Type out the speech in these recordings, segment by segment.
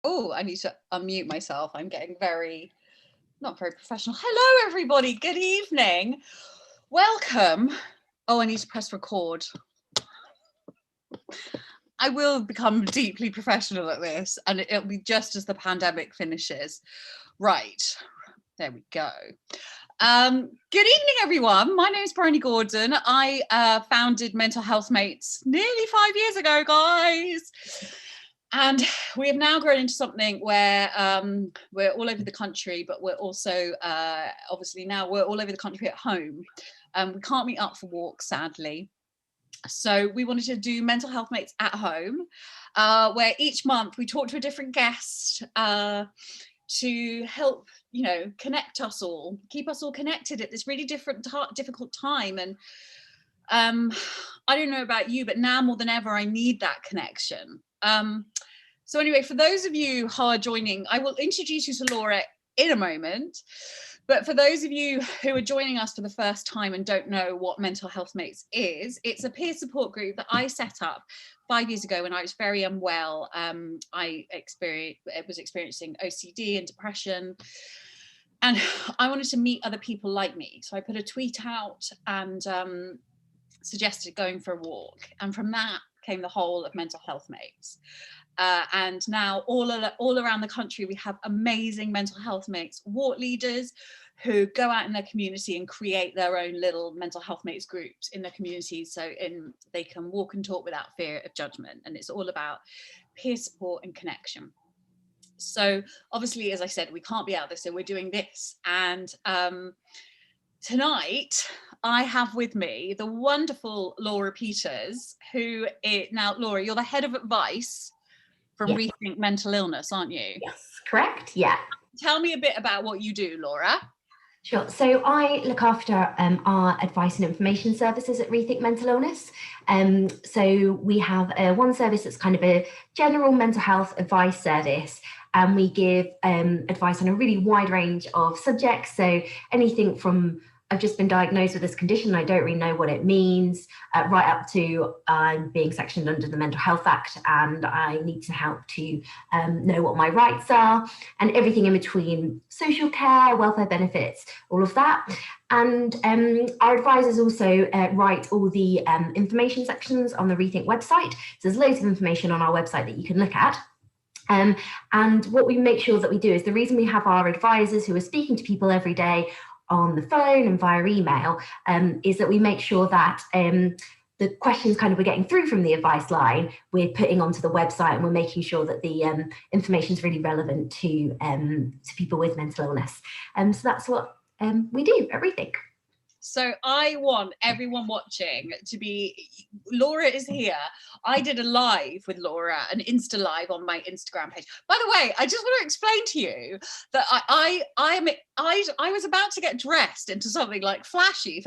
Oh, I need to unmute myself. I'm getting not very professional. Hello, everybody. Good evening. Welcome. Oh, I need to press record. I will become deeply professional at this, and it'll be just as the pandemic finishes. Right. There we go. Good evening, everyone. My name is Bryony Gordon. I founded Mental Health Mates nearly 5 years ago, guys. And we have now grown into something where we're all over the country, but we're also, obviously now we're all over the country at home. We can't meet up for walks, sadly. So we wanted to do Mental Health Mates at home, where each month we talk to a different guest to help, connect us all, keep us all connected at this really difficult time. And I don't know about you, but now more than ever, I need that connection. So anyway, for those of you who are joining, I will introduce you to Laura in a moment. But for those of you who are joining us for the first time and don't know what Mental Health Mates is, it's a peer support group that I set up 5 years ago when I was very unwell. I was experiencing OCD and depression, and I wanted to meet other people like me. So I put a tweet out and suggested going for a walk. And from that came the whole of Mental Health Mates. And now all around the country, we have amazing Mental Health Mates walk leaders who go out in their community and create their own little Mental Health Mates groups in their communities, so they can walk and talk without fear of judgment. And it's all about peer support and connection. So obviously, as I said, we can't be out there, so we're doing this. And tonight, I have with me the wonderful Laura Peters, now, Laura, you're the head of advice from Rethink Mental Illness, aren't you? Yes, correct. Yeah. Tell me a bit about what you do, Laura. Sure. So I look after our advice and information services at Rethink Mental Illness. So we have one service that's kind of a general mental health advice service, and we give advice on a really wide range of subjects. So anything from I've just been diagnosed with this condition, I don't really know what it means, right up to I'm being sectioned under the Mental Health Act and I need to help to know what my rights are, and everything in between: social care, welfare benefits, all of that. And our advisors also write all the information sections on the Rethink website. So there's loads of information on our website that you can look at. And what we make sure that we do is, the reason we have our advisors who are speaking to people every day on the phone and via email, is that we make sure that the questions kind of we're getting through from the advice line, we're putting onto the website, and we're making sure that the information is really relevant to people with mental illness. So that's what we do at Rethink. So I want everyone watching to be, Laura is here. I did a live with Laura, an Insta live on my Instagram page. By the way, I just want to explain to you that I was about to get dressed into something like flashy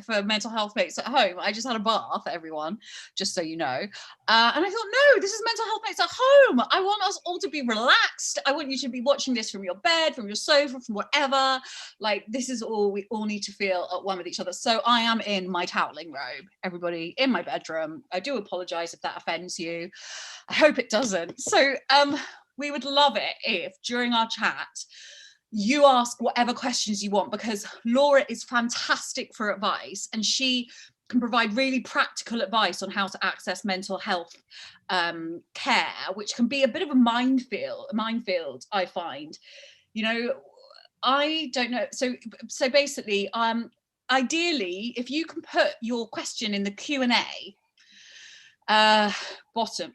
for Mental Health Mates at home. I just had a bath, everyone, just so you know. And I thought, no, this is Mental Health Mates at home. I want us all to be relaxed. I want you to be watching this from your bed, from your sofa, from whatever. Like, this is all we all need to feel at one with each other. So I am in my toweling robe, everybody, in my bedroom. I do apologize if that offends you. I hope it doesn't. So we would love it if during our chat you ask whatever questions you want, because Laura is fantastic for advice, and she can provide really practical advice on how to access mental health care, which can be a bit of a minefield, I find. I don't know. So basically, ideally, if you can put your question in the Q&A bottom,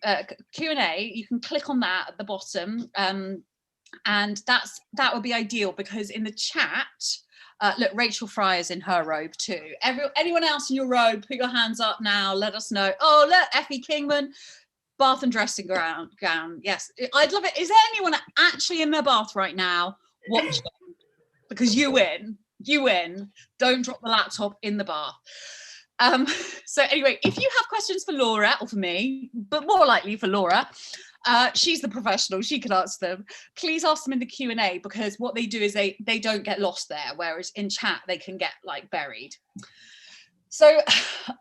Q&A, you can click on that at the bottom, and that would be ideal, because in the chat, look, Rachel Fryer's in her robe too. Anyone else in your robe, put your hands up now, let us know. Oh, look, Effie Kingman, bath and dressing gown. Yes, I'd love it. Is there anyone actually in their bath right now watching? Because you win. Don't drop the laptop in the bath. So anyway, if you have questions for Laura, or for me, but more likely for Laura, she's the professional, she can answer them. Please ask them in the Q&A, because what they do is they don't get lost there, whereas in chat they can get like buried. So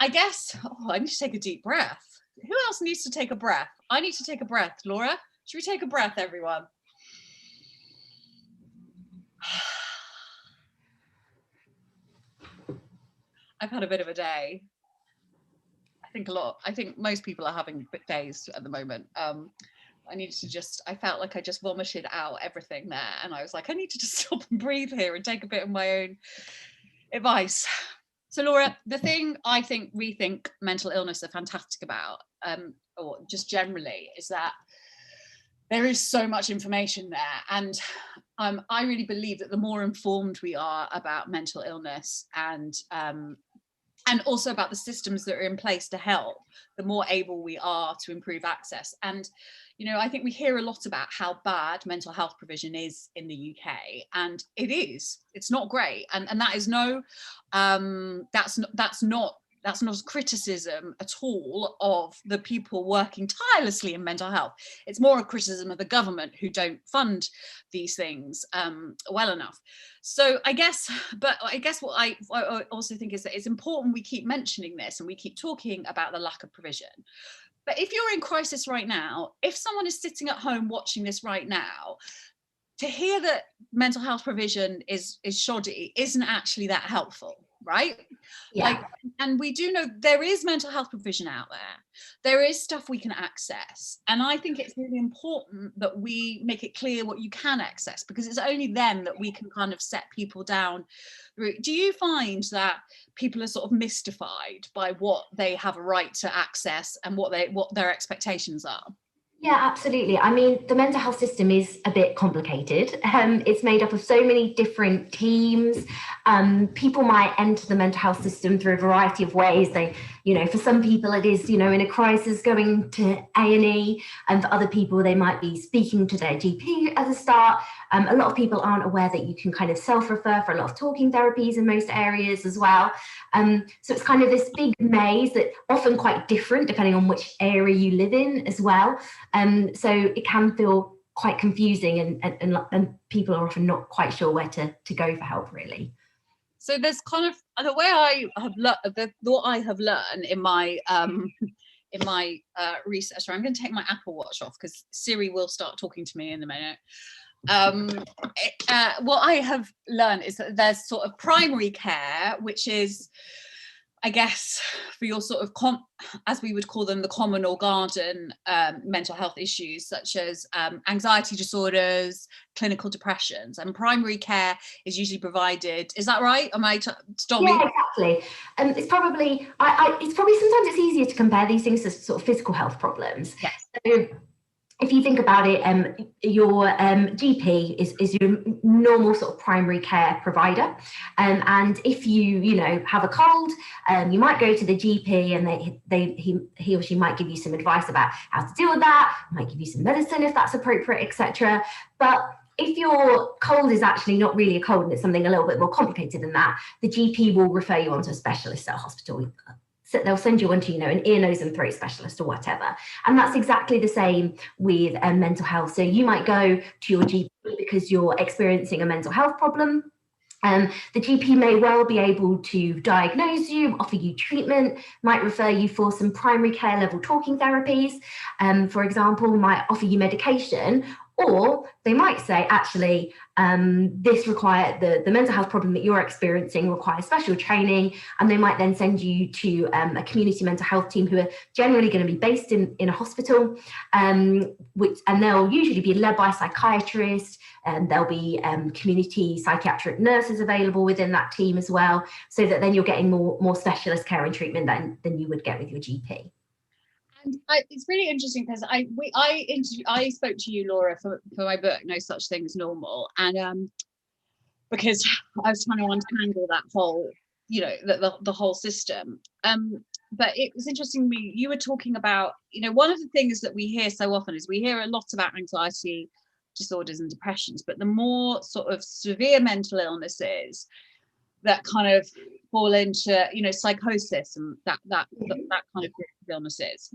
I guess I need to take a deep breath. Who else needs to take a breath? I need to take a breath. Laura, Should we take a breath, everyone? I've had a bit of a day. I think most people are having days at the moment. I needed to I felt like I just vomited out everything there. And I was like, I need to just stop and breathe here and take a bit of my own advice. So Laura, the thing I think Rethink mental illness are fantastic about, or just generally, is that there is so much information there. And I really believe that the more informed we are about mental illness and also about the systems that are in place to help, the more able we are to improve access. And, you know, I think we hear a lot about how bad mental health provision is in the UK, and it's not great. And that is that's not a criticism at all of the people working tirelessly in mental health. It's more a criticism of the government who don't fund these things well enough. So I guess what I also think is that it's important we keep mentioning this and we keep talking about the lack of provision. But if you're in crisis right now, if someone is sitting at home watching this right now, to hear that mental health provision is shoddy isn't actually that helpful, right? Yeah. And we do know there is mental health provision out there. There is stuff we can access. And I think it's really important that we make it clear what you can access, because it's only then that we can kind of set people down. Do you find that people are sort of mystified by what they have a right to access and what their expectations are? Yeah, absolutely. I mean, the mental health system is a bit complicated. It's made up of so many different teams. People might enter the mental health system through a variety of ways. They, you know, for some people it is, you know, in a crisis going to A&E, and for other people they might be speaking to their GP as a start. A lot of people aren't aware that you can kind of self-refer for a lot of talking therapies in most areas as well. So it's kind of this big maze that often quite different depending on which area you live in as well. So it can feel quite confusing, and people are often not quite sure where to go for help, really. So there's kind of the way what I have learned in my research. I'm going to take my Apple Watch off because Siri will start talking to me in a minute. What I have learned is that there's sort of primary care, which is, I guess, for your sort of, as we would call them, the common or garden mental health issues, such as anxiety disorders, clinical depressions, and primary care is usually provided. Is that right? Am I stop me? Yeah, exactly. It's probably sometimes it's easier to compare these things to sort of physical health problems. Yes. So, if you think about it, your GP is your normal sort of primary care provider, and if you have a cold, you might go to the GP, and he or she might give you some advice about how to deal with that, might give you some medicine if that's appropriate, etc. But if your cold is actually not really a cold and it's something a little bit more complicated than that, the GP will refer you on to a specialist at a hospital. So they'll send you on to, an ear, nose and throat specialist or whatever. And that's exactly the same with mental health. So you might go to your GP because you're experiencing a mental health problem. The GP may well be able to diagnose you, offer you treatment, might refer you for some primary care level talking therapies, for example, might offer you medication, or they might say, actually, the mental health problem that you're experiencing requires special training, and they might then send you to a community mental health team who are generally going to be based in a hospital, and they'll usually be led by a psychiatrist, and there'll be community psychiatric nurses available within that team as well, so that then you're getting more specialist care and treatment than you would get with your GP. And it's really interesting because I spoke to you, Laura, for my book, No Such Thing as Normal, and because I was trying to untangle that whole, the whole system. But it was interesting to me, you were talking about, one of the things that we hear so often is we hear a lot about anxiety disorders and depressions, but the more sort of severe mental illnesses that kind of fall into, psychosis and that kind of group of illnesses,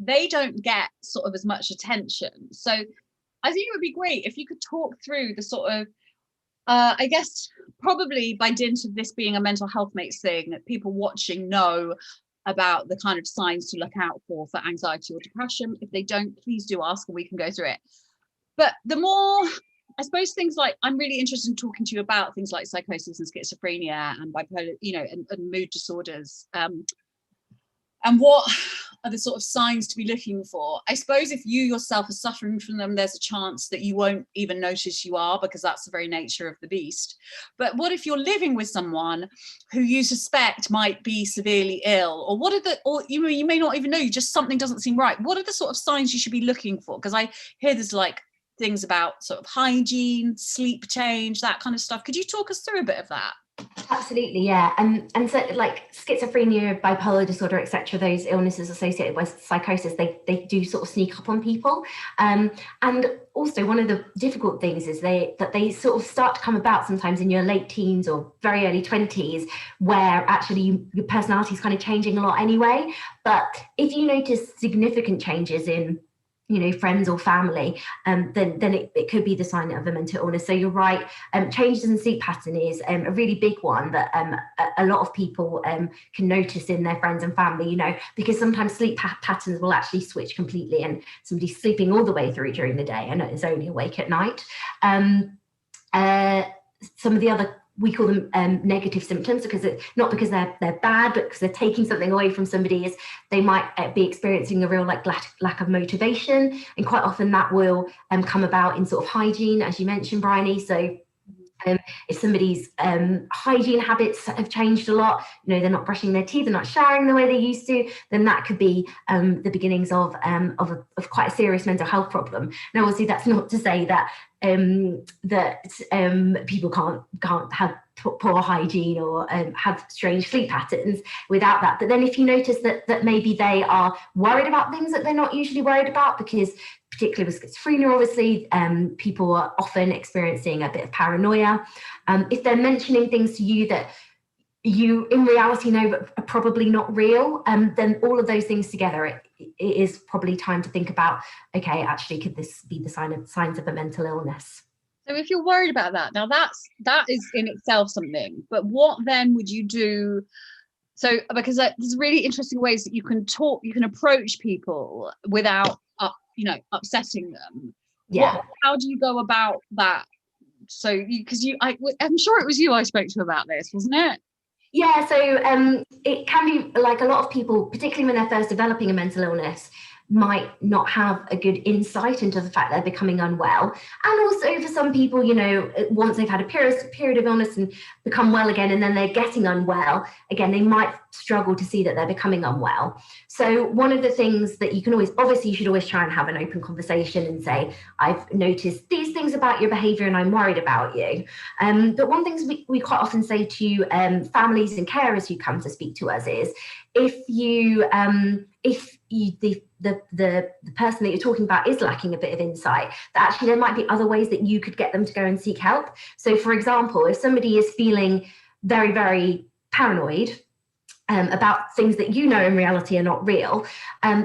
they don't get sort of as much attention. So I think it would be great if you could talk through the sort of, I guess, probably by dint of this being a mental health mates thing, people watching know about the kind of signs to look out for anxiety or depression. If they don't, please do ask and we can go through it. But the more, I suppose, things like, I'm really interested in talking to you about things like psychosis and schizophrenia and bipolar, and mood disorders. And what are the sort of signs to be looking for? I suppose if you yourself are suffering from them, there's a chance that you won't even notice you are, because that's the very nature of the beast. But what if you're living with someone who you suspect might be severely ill, or you may not even know, just something doesn't seem right? What are the sort of signs you should be looking for? Because I hear there's like things about sort of hygiene, sleep change, that kind of stuff. Could you talk us through a bit of that? Absolutely, yeah. And so like schizophrenia, bipolar disorder, etc., those illnesses associated with psychosis, they do sort of sneak up on people. And also one of the difficult things is that they sort of start to come about sometimes in your late teens or very early 20s, where actually your personality is kind of changing a lot anyway. But if you notice significant changes in friends or family, then it could be the sign of a mental illness. So you're right, changes in sleep pattern is a really big one that a lot of people can notice in their friends and family, because sometimes sleep patterns will actually switch completely, and somebody's sleeping all the way through during the day and is only awake at night. Some of the other, we call them negative symptoms, because it's not because they're bad, but because they're taking something away from somebody, is they might be experiencing a real lack of motivation. And quite often that will come about in sort of hygiene, as you mentioned, Bryony. So if somebody's hygiene habits have changed a lot, they're not brushing their teeth, they're not showering the way they used to, then that could be the beginnings of quite a serious mental health problem. Now, obviously, that's not to say that people can't have poor hygiene or have strange sleep patterns without that. But then if you notice that maybe they are worried about things that they're not usually worried about, because particularly with schizophrenia, obviously, people are often experiencing a bit of paranoia. If they're mentioning things to you that you in reality know but are probably not real, then all of those things together, it is probably time to think about, okay, actually, could this be the signs of a mental illness? So if you're worried about that, now that is in itself something, but what then would you do? So, because there's really interesting ways that you can approach people without upsetting them. Yeah. How do you go about that? So I'm sure it was you I spoke to about this, wasn't it? Yeah, so it can be like a lot of people, particularly when they're first developing a mental illness, might not have a good insight into the fact they're becoming unwell. And also for some people, once they've had a period of illness and become well again, and then they're getting unwell again, they might struggle to see that they're becoming unwell. So one of the things that you should always try and have an open conversation and say, I've noticed these things about your behavior and I'm worried about you. But one thing we quite often say to families and carers who come to speak to us is, if the person that you're talking about is lacking a bit of insight, that actually there might be other ways that you could get them to go and seek help. So for example, if somebody is feeling very, very paranoid about things that in reality are not real,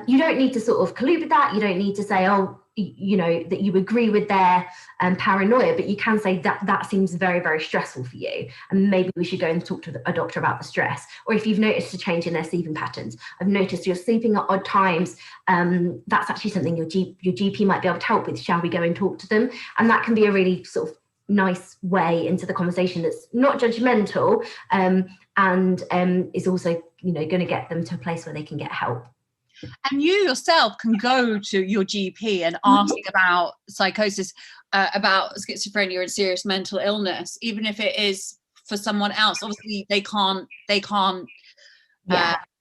you don't need to sort of collude with that. You don't need to say, that you agree with their paranoia, but you can say that seems very, very stressful for you, and maybe we should go and talk to a doctor about the stress. Or if you've noticed a change in their sleeping patterns, I've noticed you're sleeping at odd times, that's actually something your GP might be able to help with. Shall we go and talk to them? And that can be a really sort of nice way into the conversation that's not judgmental, and is also going to get them to a place where they can get help. And you yourself can go to your GP and ask about psychosis, about schizophrenia and serious mental illness, even if it is for someone else. Obviously, they can't.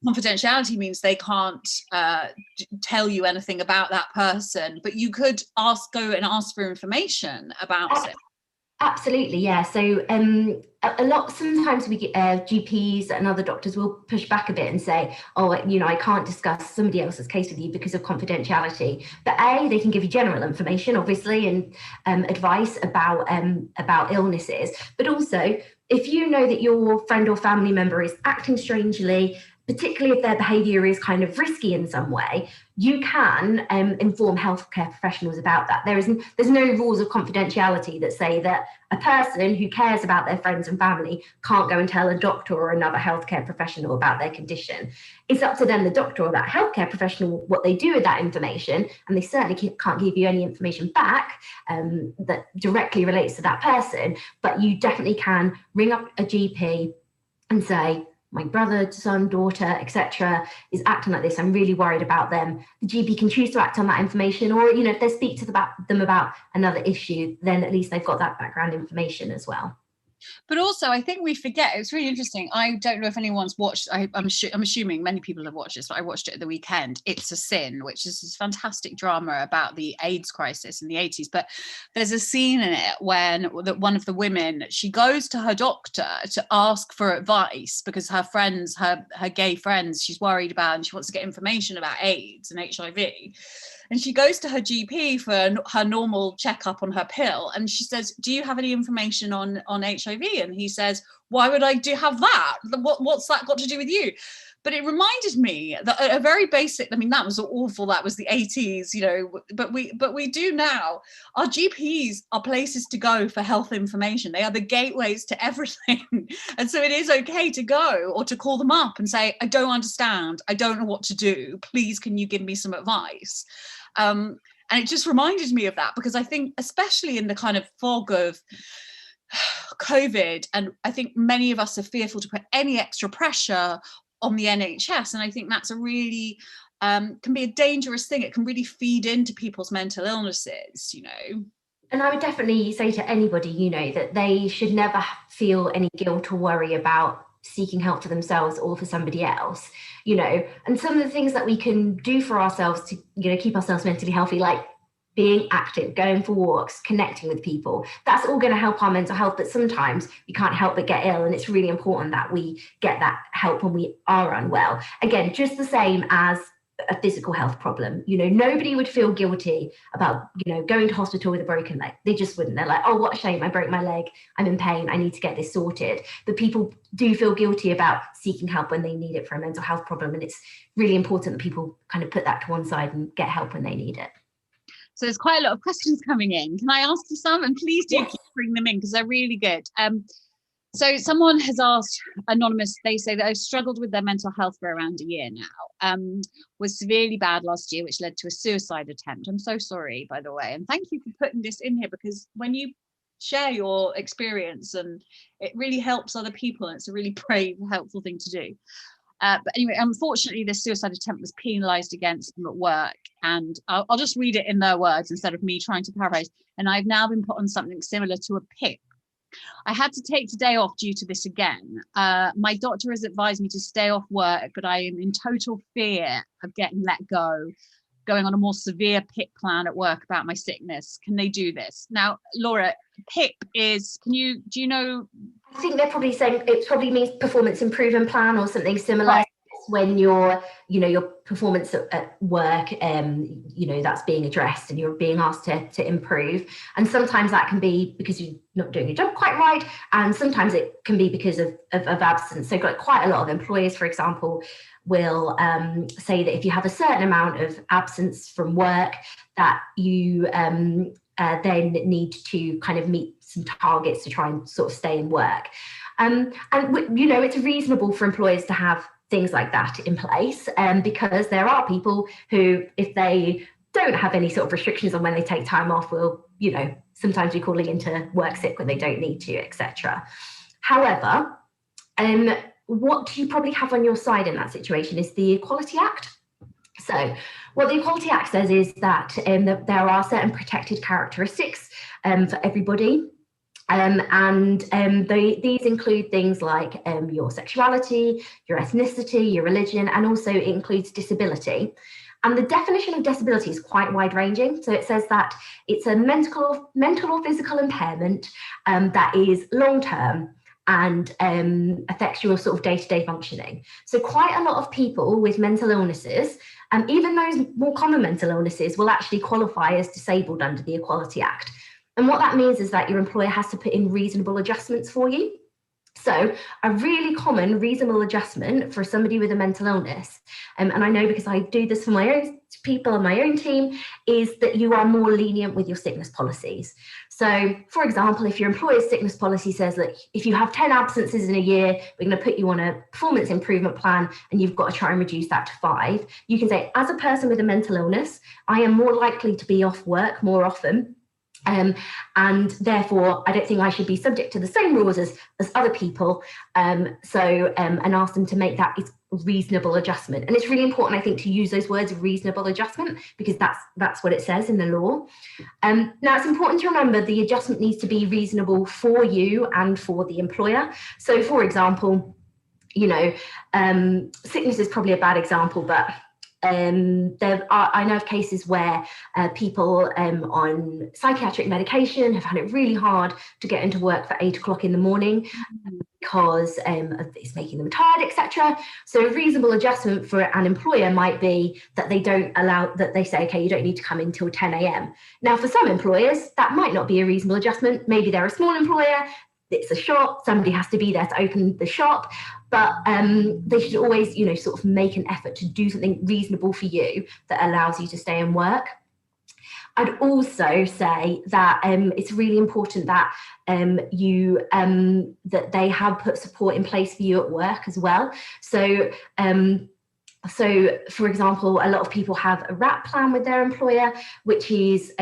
Confidentiality means they can't tell you anything about that person, but you could go and ask for information about it. Absolutely, yeah. So sometimes we get GPs and other doctors will push back a bit and say, I can't discuss somebody else's case with you because of confidentiality. But they can give you general information, obviously, and advice about illnesses. But also, if you know that your friend or family member is acting strangely, particularly if their behaviour is kind of risky in some way, you can inform healthcare professionals about that. There's no rules of confidentiality that say that a person who cares about their friends and family can't go and tell a doctor or another healthcare professional about their condition. It's up to then the doctor or that healthcare professional what they do with that information, and they certainly can't give you any information back that directly relates to that person, but you definitely can ring up a GP and say, my brother, son, daughter, etc. is acting like this. I'm really worried about them. The GP can choose to act on that information, or if they speak to them about another issue, then at least they've got that background information as well. But also, I think we forget, it's really interesting. I don't know if anyone's watched, I'm assuming many people have watched this, but I watched it at the weekend. It's a Sin, which is this fantastic drama about the AIDS crisis in the 80s. But there's a scene in it when one of the women, she goes to her doctor to ask for advice because her friends, her gay friends, she's worried about, and she wants to get information about AIDS and HIV. And she goes to her GP for her normal checkup on her pill. And she says, do you have any information on HIV? And he says, why would I have that? What's that got to do with you? But it reminded me that a very basic, I mean, that was awful. That was the 80s, but we do now. Our GPs are places to go for health information. They are the gateways to everything. And so it is okay to go or to call them up and say, I don't understand. I don't know what to do. Please, can you give me some advice? And it just reminded me of that, because I think, especially in the kind of fog of COVID, and I think many of us are fearful to put any extra pressure on the NHS. And I think that's a really, can be a dangerous thing. It can really feed into people's mental illnesses, And I would definitely say to anybody, that they should never feel any guilt or worry about seeking help for themselves or for somebody else, and some of the things that we can do for ourselves to, keep ourselves mentally healthy, like being active, going for walks, connecting with people, that's all going to help our mental health. But sometimes we can't help but get ill, and it's really important that we get that help when we are unwell. Again, just the same as a physical health problem, nobody would feel guilty about, going to hospital with a broken leg. They just wouldn't. They're like, oh, what a shame, I broke my leg, I'm in pain, I need to get this sorted. But people do feel guilty about seeking help when they need it for a mental health problem, and it's really important that people kind of put that to one side and get help when they need it. So there's quite a lot of questions coming in. Can I ask you some? And please do keep bringing them in, because they're really good. So someone has asked, anonymous, they say that I've struggled with their mental health for around a year now, was severely bad last year, which led to a suicide attempt. I'm so sorry, by the way. And thank you for putting this in here, because when you share your experience, and it really helps other people, and it's a really brave, helpful thing to do. But anyway, unfortunately, this suicide attempt was penalised against them at work. And I'll just read it in their words instead of me trying to paraphrase. And I've now been put on something similar to a PIP. I had to take today off due to this again. My doctor has advised me to stay off work, but I am in total fear of getting let go, going on a more severe PIP plan at work about my sickness. Can they do this? Now, Laura, PIP is, do you know? I think they're probably saying it probably means performance improvement plan or something similar. Right. When your performance at work, that's being addressed and you're being asked to improve. And sometimes that can be because you're not doing your job quite right. And sometimes it can be because of absence. So quite a lot of employers, for example, will say that if you have a certain amount of absence from work, that you then need to kind of meet some targets to try and sort of stay in work. And it's reasonable for employers to have things like that in place, because there are people who, if they don't have any sort of restrictions on when they take time off, will, sometimes be calling into work sick when they don't need to, etc. However, what you probably have on your side in that situation is the Equality Act. So what the Equality Act says is that there are certain protected characteristics for everybody. These include things like your sexuality, your ethnicity, your religion, and also it includes disability. And the definition of disability is quite wide-ranging. So it says that it's a mental or physical impairment that is long-term and affects your sort of day-to-day functioning. So quite a lot of people with mental illnesses, even those more common mental illnesses, will actually qualify as disabled under the Equality Act. And what that means is that your employer has to put in reasonable adjustments for you. So a really common reasonable adjustment for somebody with a mental illness, and I know because I do this for my own people on my own team, is that you are more lenient with your sickness policies. So, for example, if your employer's sickness policy says that if you have 10 absences in a year, we're going to put you on a performance improvement plan and you've got to try and reduce that to 5, you can say, as a person with a mental illness, I am more likely to be off work more often. And therefore, I don't think I should be subject to the same rules as other people. And ask them to make that reasonable adjustment. And it's really important, I think, to use those words, reasonable adjustment, because that's what it says in the law. Now, it's important to remember the adjustment needs to be reasonable for you and for the employer. So, for example, sickness is probably a bad example, but I know of cases where people on psychiatric medication have had it really hard to get into work for 8 o'clock in the morning because it's making them tired, etc. So a reasonable adjustment for an employer might be that they say, okay, you don't need to come in till 10 a.m. Now, for some employers, that might not be a reasonable adjustment. Maybe they're a small employer, it's a shop, somebody has to be there to open the shop, but they should always, sort of make an effort to do something reasonable for you that allows you to stay and work. I'd also say that it's really important that that they have put support in place for you at work as well. So, for example, a lot of people have a RAP plan with their employer, which is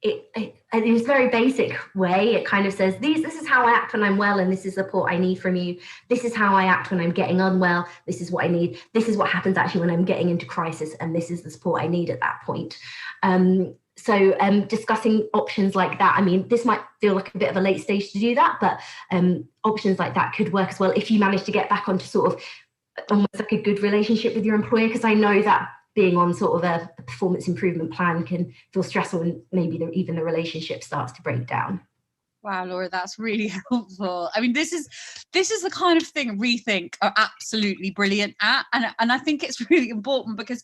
it is a very basic way. It kind of says, this is how I act when I'm well, and this is the support I need from you. This is how I act when I'm getting unwell. This is what I need. This is what happens actually when I'm getting into crisis, and this is the support I need at that point. Discussing options like that. I mean, this might feel like a bit of a late stage to do that, but options like that could work as well if you manage to get back onto sort of almost like a good relationship with your employer, because I know that being on sort of a performance improvement plan can feel stressful, and maybe even the relationship starts to break down. Wow, Laura, that's really helpful. I mean, this is the kind of thing Rethink are absolutely brilliant at, and I think it's really important because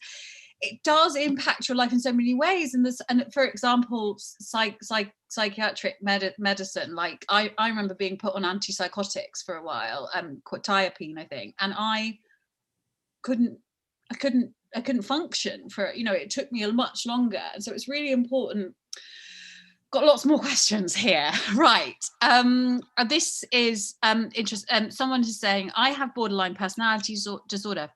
it does impact your life in so many ways. And for example, psychiatric medicine, like I remember being put on antipsychotics for a while, quetiapine, I think, and I couldn't function for, it took me a much longer. And so it's really important. Got lots more questions here. Right. This is interesting. Someone is saying, I have borderline personality disorder.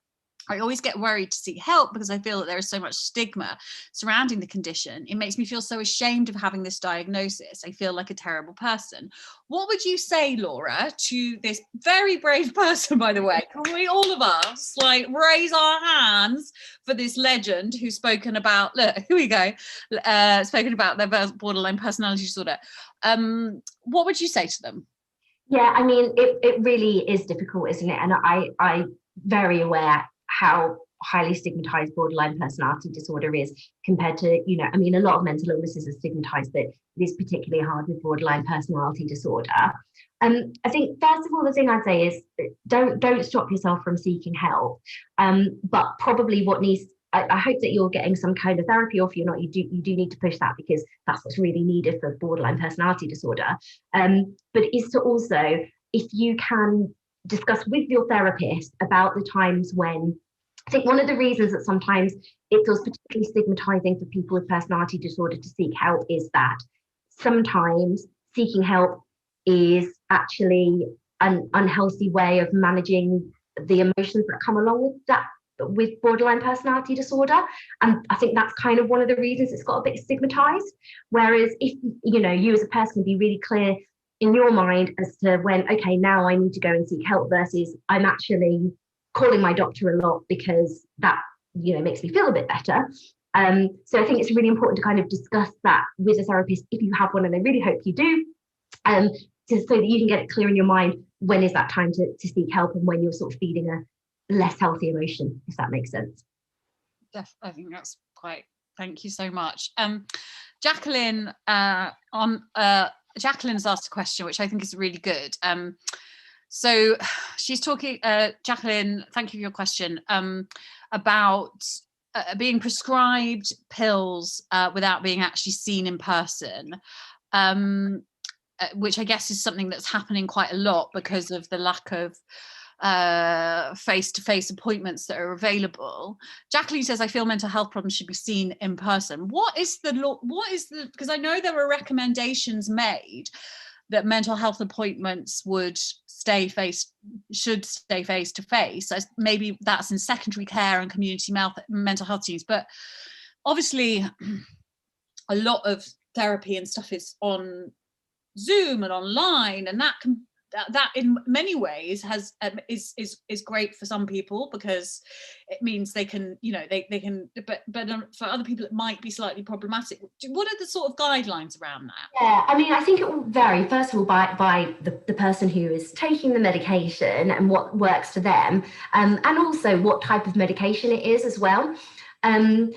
I always get worried to seek help because I feel that there is so much stigma surrounding the condition. It makes me feel so ashamed of having this diagnosis. I feel like a terrible person. What would you say, Laura, to this very brave person, by the way? Can we all of us raise our hands for this legend who's spoken about, look, here we go, spoken about their borderline personality disorder. What would you say to them? Yeah, I mean, it really is difficult, isn't it? And I'm very aware how highly stigmatized borderline personality disorder is compared to, a lot of mental illnesses are stigmatized, but it is particularly hard with borderline personality disorder. I think, first of all, the thing I'd say is don't stop yourself from seeking help. But probably I hope that you're getting some kind of therapy, or if you're not, you do need to push that, because that's what's really needed for borderline personality disorder. But it is to also, if you can discuss with your therapist about the times when, I think one of the reasons that sometimes it feels particularly stigmatizing for people with personality disorder to seek help is that sometimes seeking help is actually an unhealthy way of managing the emotions that come along with that, with borderline personality disorder. And I think that's kind of one of the reasons it's got a bit stigmatized. Whereas if, you as a person can be really clear in your mind as to when, okay, now I need to go and seek help, versus I'm actually calling my doctor a lot because that, makes me feel a bit better. So I think it's really important to kind of discuss that with a therapist if you have one, and I really hope you do, so that you can get it clear in your mind when is that time to seek help, and when you're sort of feeling a less healthy emotion, if that makes sense. I think that's quite, thank you so much. Jacqueline Jacqueline's asked a question which I think is really good. So she's talking, Jacqueline, thank you for your question, about being prescribed pills without being actually seen in person. which I guess is something that's happening quite a lot because of the lack of face-to-face appointments that are available. Jacqueline says, I feel mental health problems should be seen in person. Because I know there were recommendations made that mental health appointments should stay face to face. Maybe that's in secondary care and community mental health teams, but obviously a lot of therapy and stuff is on Zoom and online, and that in many ways is great for some people because it means they can, but for other people it might be slightly problematic. What are the sort of guidelines around that? Yeah, I mean, I think it will vary, first of all, by the person who is taking the medication and what works for them, and also what type of medication it is as well. And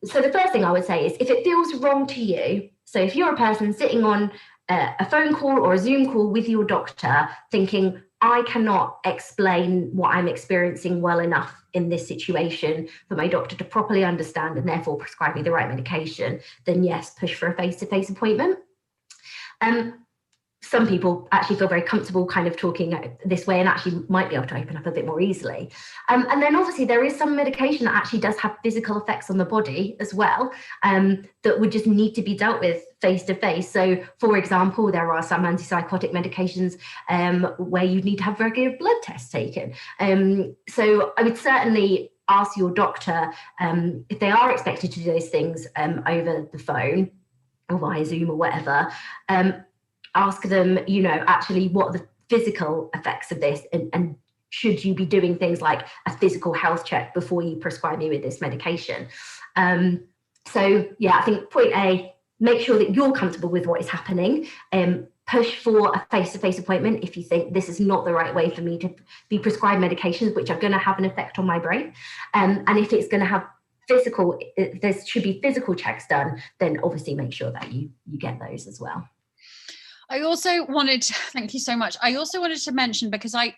so the first thing I would say is, if it feels wrong to you, so if you're a person sitting on a phone call or a Zoom call with your doctor thinking, I cannot explain what I'm experiencing well enough in this situation for my doctor to properly understand and therefore prescribe me the right medication, then yes, push for a face-to-face appointment. Some people actually feel very comfortable kind of talking this way and actually might be able to open up a bit more easily. And then obviously there is some medication that actually does have physical effects on the body as well, that would just need to be dealt with face to face. So for example, there are some antipsychotic medications where you need to have regular blood tests taken. So I would certainly ask your doctor if they are expected to do those things over the phone or via Zoom or whatever, ask them, actually what are the physical effects of this, and should you be doing things like a physical health check before you prescribe me with this medication? So yeah, I think point A, make sure that you're comfortable with what is happening. Push for a face-to-face appointment if you think this is not the right way for me to be prescribed medications which are going to have an effect on my brain. And if it's going to have there should be physical checks done, then obviously make sure that you get those as well. I also wanted to, thank you so much. I also wanted to mention, because I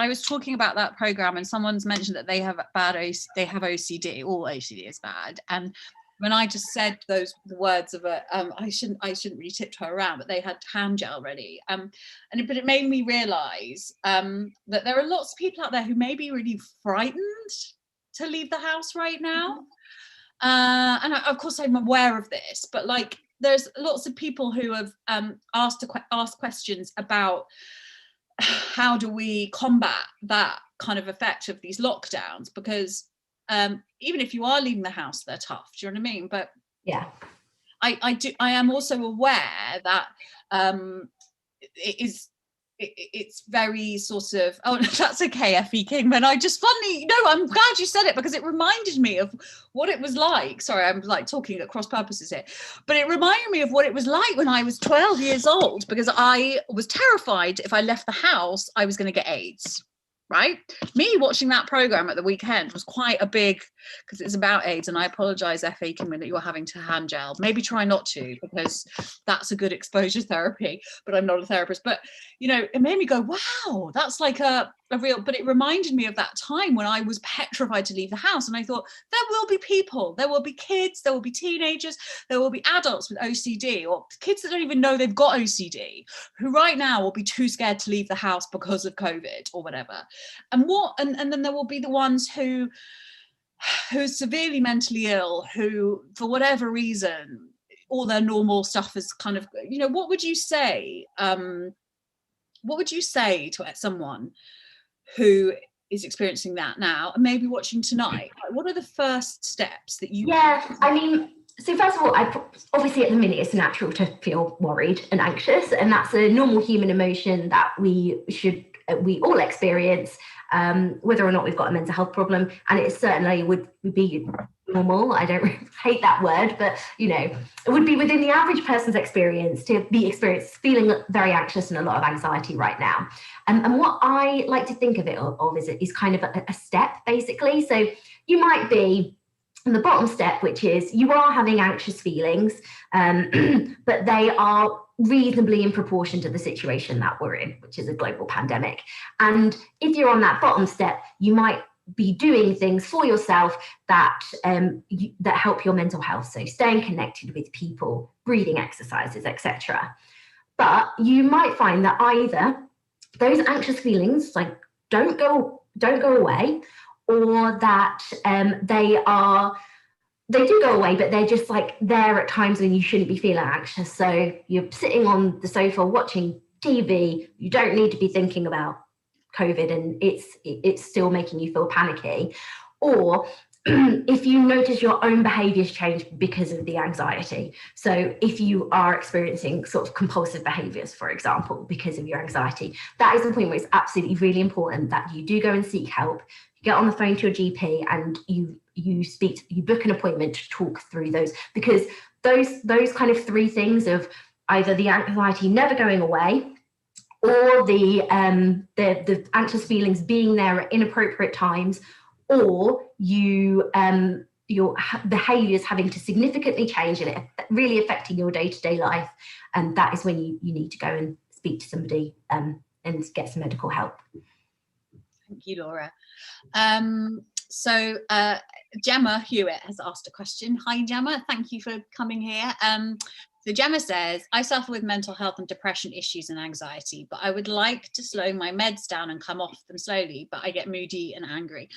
was talking about that program and someone's mentioned that they have OCD. All OCD is bad. And when I just said the words of I shouldn't really tiptoe around, but they had hand gel ready. But it made me realise that there are lots of people out there who may be really frightened to leave the house right now. And of course I'm aware of this, but like, there's lots of people who have asked questions about how do we combat that kind of effect of these lockdowns, because even if you are leaving the house, they're tough. Do you know what I mean? But yeah, I am also aware that it's very sort of, oh, that's okay, Effie Kingman. I'm glad you said it, because it reminded me of what it was like. Sorry, I'm like talking at cross purposes here, but it reminded me of what it was like when I was 12 years old, because I was terrified if I left the house, I was going to get AIDS. Right? Me watching that program at the weekend was quite a big, because it's about AIDS, and I apologise, Effie Kingman, that you're having to hand gel. Maybe try not to, because that's a good exposure therapy, but I'm not a therapist. But, it made me go, wow, that's like a real, but it reminded me of that time when I was petrified to leave the house. And I thought, there will be people, there will be kids, there will be teenagers, there will be adults with OCD, or kids that don't even know they've got OCD, who right now will be too scared to leave the house because of COVID or whatever. And then there will be the ones who are severely mentally ill, who for whatever reason all their normal stuff is kind of, what would you say to someone who is experiencing that now and maybe watching tonight? What are the first steps that you... Yeah, I mean, so first of all, obviously at the minute it's natural to feel worried and anxious, and that's a normal human emotion that we all experience, whether or not we've got a mental health problem. And it certainly would be normal, I don't hate that word, but it would be within the average person's experience to be feeling very anxious and a lot of anxiety right now. And what I like to think of it is kind of a step, basically. So you might be on the bottom step, which is you are having anxious feelings, but they are reasonably in proportion to the situation that we're in, which is a global pandemic. And if you're on that bottom step, you might be doing things for yourself that help your mental health. So staying connected with people, breathing exercises, etc. But you might find that either those anxious feelings like don't go away, or that they do go away, but they're just like there at times when you shouldn't be feeling anxious. So you're sitting on the sofa watching TV, you don't need to be thinking about COVID, and it's still making you feel panicky. Or if you notice your own behaviors change because of the anxiety. So if you are experiencing sort of compulsive behaviors, for example, because of your anxiety, that is the point where it's absolutely really important that you do go and seek help. You get on the phone to your GP and you book an appointment to talk through those, because those kind of three things of either the anxiety never going away, or the anxious feelings being there at inappropriate times, or your behaviours having to significantly change and it really affecting your day-to-day life, and that is when you need to go and speak to somebody and get some medical help. Thank you, Laura. So Gemma Hewitt has asked a question. Hi, Gemma. Thank you for coming here. So Gemma says, I suffer with mental health and depression issues and anxiety, but I would like to slow my meds down and come off them slowly, but I get moody and angry.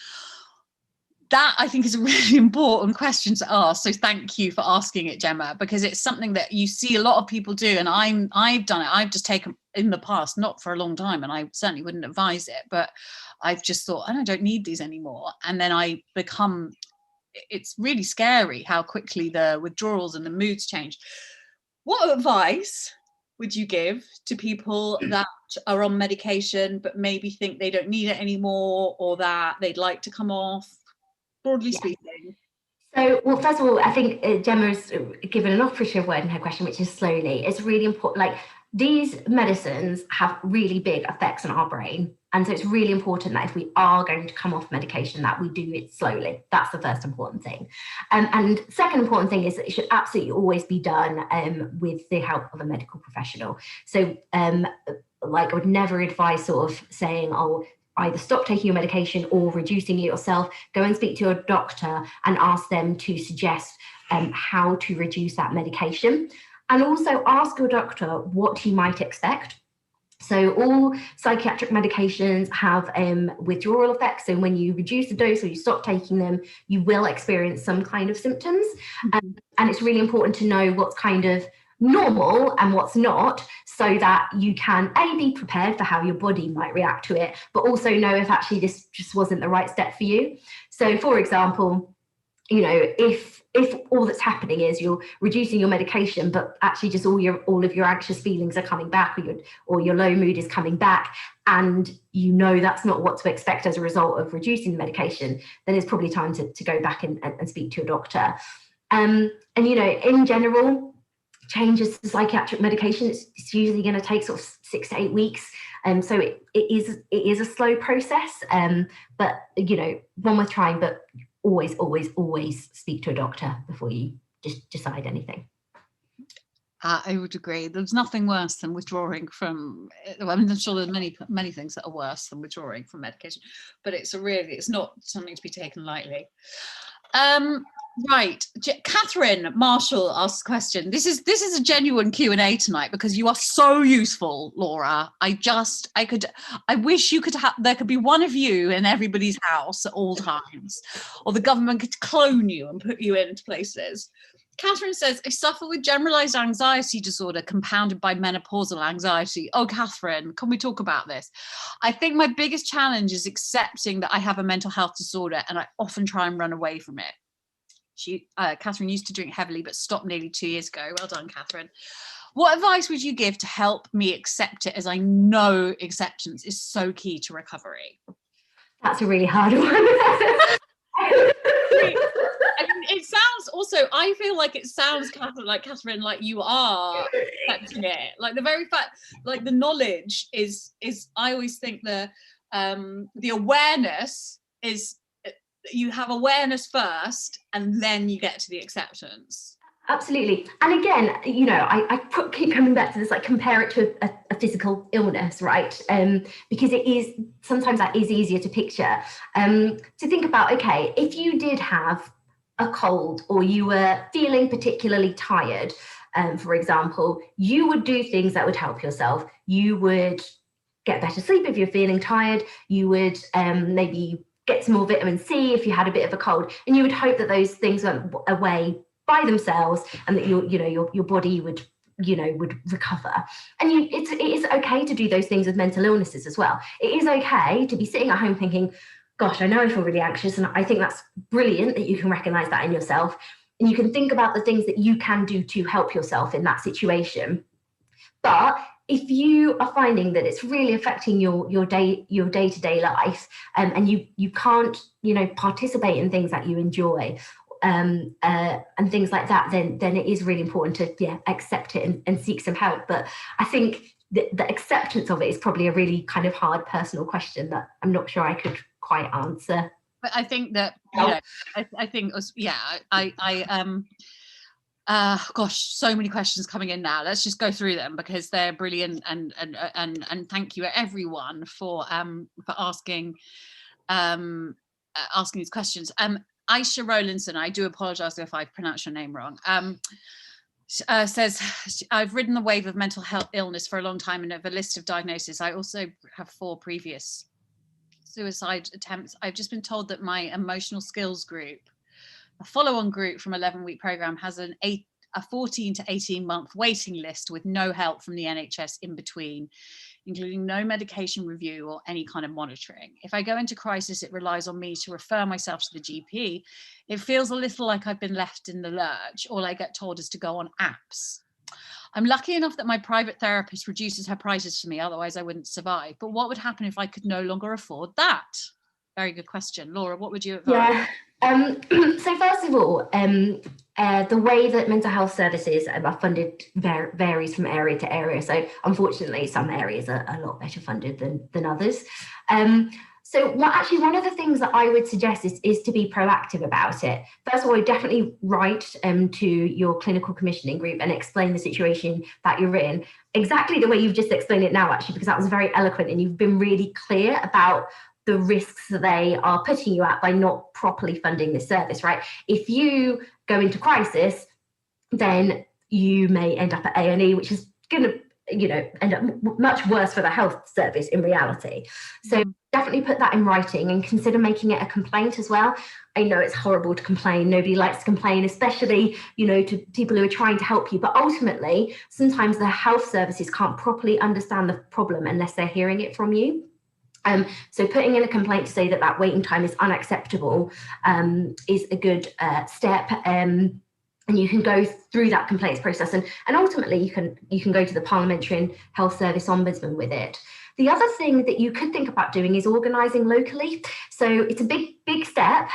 That, I think, is a really important question to ask. So thank you for asking it, Gemma, because it's something that you see a lot of people do. And I've done it. I've just taken in the past, not for a long time, and I certainly wouldn't advise it, but I've just thought, I don't need these anymore. And then it's really scary how quickly the withdrawals and the moods change. What advice would you give to people that are on medication, but maybe think they don't need it anymore, or that they'd like to come off? Broadly speaking. So, well, first of all, I think Gemma's given an operative word in her question, which is slowly. It's really important. Like, these medicines have really big effects on our brain. And so it's really important that if we are going to come off medication, that we do it slowly. That's the first important thing. And second important thing is that it should absolutely always be done with the help of a medical professional. So like, I would never advise sort of saying, oh, either stop taking your medication or reducing it yourself. Go and speak to your doctor and ask them to suggest how to reduce that medication. And also ask your doctor what you might expect. So all psychiatric medications have withdrawal effects. So when you reduce the dose or you stop taking them, you will experience some kind of symptoms. And it's really important to know what's kind of normal and what's not, so that you can be prepared for how your body might react to it, but also know if actually this just wasn't the right step for you. So for example, you know, if all that's happening is you're reducing your medication, but actually just all of your anxious feelings are coming back, or your low mood is coming back, and you know that's not what to expect as a result of reducing the medication, then it's probably time to go back and speak to your doctor. And you know, in general, changes to psychiatric medication, it's usually going to take sort of 6 to 8 weeks. So it is a slow process, but you know, one worth trying, but always speak to a doctor before you just decide anything. I would agree. There's nothing worse than withdrawing from, I mean, I'm sure there's many things that are worse than withdrawing from medication, but it's not something to be taken lightly. Right, Catherine Marshall asks a question. This is a genuine Q&A tonight, because you are so useful, Laura. I wish there could be one of you in everybody's house at all times, or the government could clone you and put you into places. Catherine says, I suffer with generalized anxiety disorder compounded by menopausal anxiety. Oh, Catherine, can we talk about this? I think my biggest challenge is accepting that I have a mental health disorder, and I often try and run away from it. Catherine used to drink heavily, but stopped nearly 2 years ago. Well done, Catherine. What advice would you give to help me accept it, as I know acceptance is so key to recovery? That's a really hard one. It sounds also, I feel like it sounds, Catherine, like you are accepting it. Like the very fact, like the knowledge is I always think the awareness is, you have awareness first and then you get to the acceptance. Absolutely. And again, you know, I keep coming back to this, like, compare it to a physical illness, right? Because sometimes that is easier to picture. To think about, okay, if you did have a cold or you were feeling particularly tired, for example, you would do things that would help yourself. You would get better sleep if you're feeling tired. You would maybe get some more vitamin C if you had a bit of a cold, and you would hope that those things went away by themselves, and that your body would recover. And it is okay to do those things with mental illnesses as well. It is okay to be sitting at home thinking, gosh, I know I feel really anxious, and I think that's brilliant that you can recognize that in yourself, and you can think about the things that you can do to help yourself in that situation. But if you are finding that it's really affecting your day-to-day life, and you can't participate in things that you enjoy, and things like that, then it is really important to accept it and seek some help. But I think the acceptance of it is probably a really kind of hard personal question that I'm not sure I could quite answer. But I think that I think gosh, so many questions coming in now. Let's just go through them because they're brilliant, and thank you everyone for asking these questions. Aisha Rowlandson, I do apologize if I pronounced your name wrong, says, I've ridden the wave of mental health illness for a long time and have a list of diagnoses. I also have 4 previous suicide attempts. I've just been told that my emotional skills group, a follow-on group from 11-week program, has a 14 to 18 month waiting list with no help from the NHS in between, including no medication review or any kind of monitoring. If I go into crisis, it relies on me to refer myself to the GP. It feels a little like I've been left in the lurch. All I get told is to go on apps. I'm lucky enough that my private therapist reduces her prices for me, otherwise I wouldn't survive. But what would happen if I could no longer afford that? Very good question. Laura, what would you advise? Yeah. So first of all, the way that mental health services are funded varies from area to area. So unfortunately, some areas are a lot better funded than others. So one of the things that I would suggest is to be proactive about it. First of all, definitely write to your clinical commissioning group and explain the situation that you're in, exactly the way you've just explained it now, actually, because that was very eloquent and you've been really clear about the risks that they are putting you at by not properly funding this service, right? If you go into crisis, then you may end up at A&E, which is going to end up much worse for the health service in reality. So definitely put that in writing and consider making it a complaint as well. I know it's horrible to complain. Nobody likes to complain, especially, to people who are trying to help you. But ultimately, sometimes the health services can't properly understand the problem unless they're hearing it from you. So putting in a complaint to say that waiting time is unacceptable is a good step. And you can go through that complaints process, and ultimately you can go to the Parliamentary and Health Service Ombudsman with it. The other thing that you could think about doing is organising locally. So it's a big step,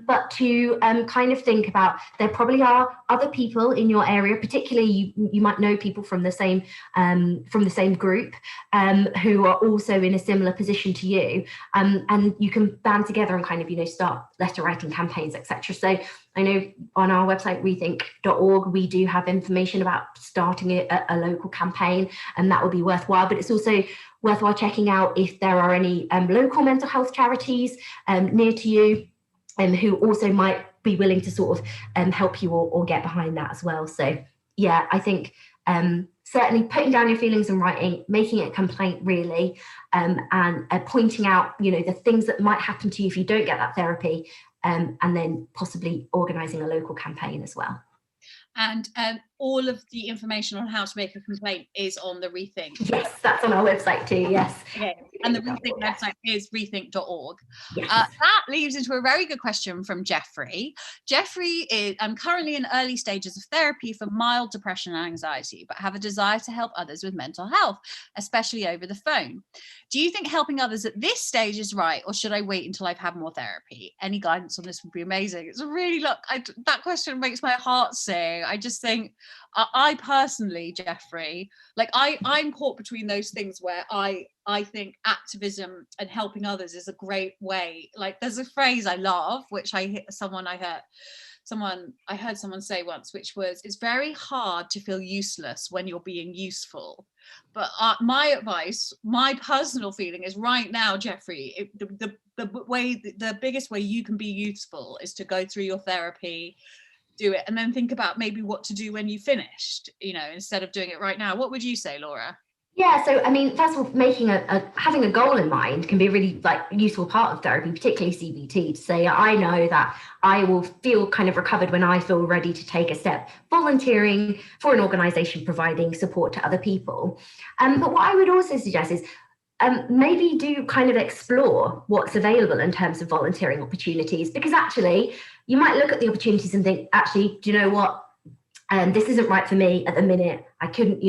but to kind of think about, there probably are other people in your area, particularly you might know people from the same group who are also in a similar position to you, and you can band together and kind of start letter writing campaigns, etc. So I know on our website rethink.org we do have information about starting a local campaign, and that would be worthwhile. But it's also worthwhile checking out if there are any local mental health charities near to you who also might be willing to sort of help you or get behind that as well. So yeah, I think certainly putting down your feelings and writing, making it a complaint really, and pointing out the things that might happen to you if you don't get that therapy, and then possibly organising a local campaign as well. And all of the information on how to make a complaint is on the Rethink. Yes, that's on our website too, yes. Okay. And the Rethink website is rethink.org. Yes. That leads into a very good question from Jeffrey. Jeffrey is, I'm currently in early stages of therapy for mild depression and anxiety, but have a desire to help others with mental health, especially over the phone. Do you think helping others at this stage is right, or should I wait until I've had more therapy? Any guidance on this would be amazing. It's a really, that question makes my heart sing. I just think, I personally, Jeffrey, I'm caught between those things where I think activism and helping others is a great way. There's a phrase I love, which I heard someone say once, which was, it's very hard to feel useless when you're being useful. But my advice, my personal feeling is right now, Jeffrey, the biggest way you can be useful is to go through your therapy, do it, and then think about maybe what to do when you finished, you know, instead of doing it right now. What would you say, Laura? Yeah, so I mean, first of all, making having a goal in mind can be a really useful part of therapy, particularly CBT, to say, I know that I will feel kind of recovered when I feel ready to take a step, volunteering for an organisation providing support to other people. But what I would also suggest is maybe do kind of explore what's available in terms of volunteering opportunities, because actually you might look at the opportunities and think, actually, do you know what? This isn't right for me at the minute. I couldn't,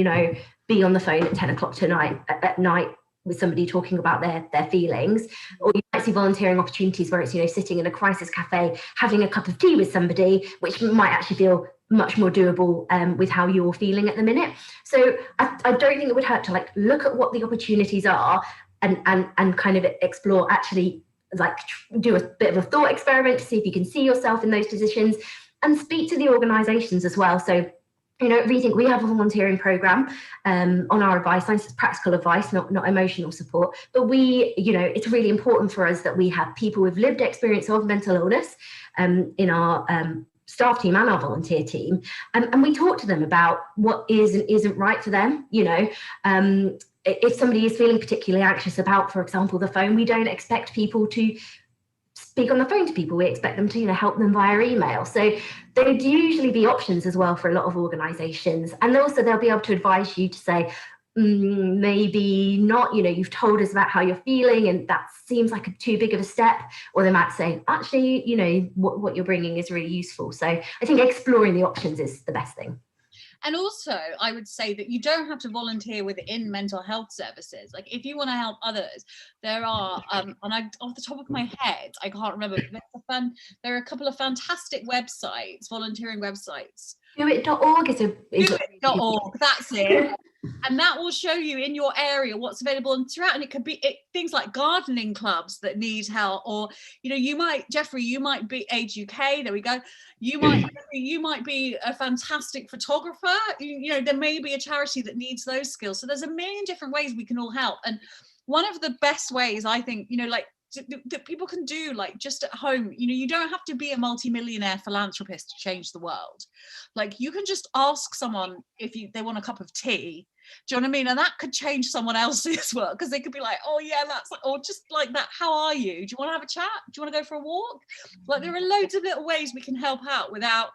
be on the phone at 10 o'clock tonight at night with somebody talking about their feelings. Or you might see volunteering opportunities where it's, sitting in a crisis cafe, having a cup of tea with somebody, which might actually feel much more doable with how you're feeling at the minute. So I don't think it would hurt to look at what the opportunities are and kind of explore, actually do a bit of a thought experiment to see if you can see yourself in those positions, and speak to the organisations as well. So at Rethink, we have a volunteering program on our advice line. It's practical advice, not emotional support. But it's really important for us that we have people with lived experience of mental illness in our staff team and our volunteer team. And we talk to them about what is and isn't right for them. If somebody is feeling particularly anxious about, for example, the phone, we don't expect people to speak on the phone to people. We expect them to help them via email. So there'd usually be options as well for a lot of organisations, and also they'll be able to advise you to say, maybe not, you've told us about how you're feeling and that seems like too big of a step, or they might say, actually, what you're bringing is really useful. So I think exploring the options is the best thing. And also, I would say that you don't have to volunteer within mental health services. Like, if you want to help others, there are, and off the top of my head, I can't remember, but there are a couple of fantastic websites, volunteering websites. DoIt.org is DoIt.org, that's it. And that will show you in your area what's available and throughout. And it could be things like gardening clubs that need help, or Jeffrey, you might be Age UK. There we go. You might be a fantastic photographer. There may be a charity that needs those skills. So there's a million different ways we can all help. And one of the best ways, I think, that people can do, just at home, you don't have to be a multi-millionaire philanthropist to change the world. You can just ask someone if they want a cup of tea. Do you know what I mean? And that could change someone else's work, because they could be like, oh yeah, or just like that, how are you? Do you want to have a chat? Do you want to go for a walk? There are loads of little ways we can help out without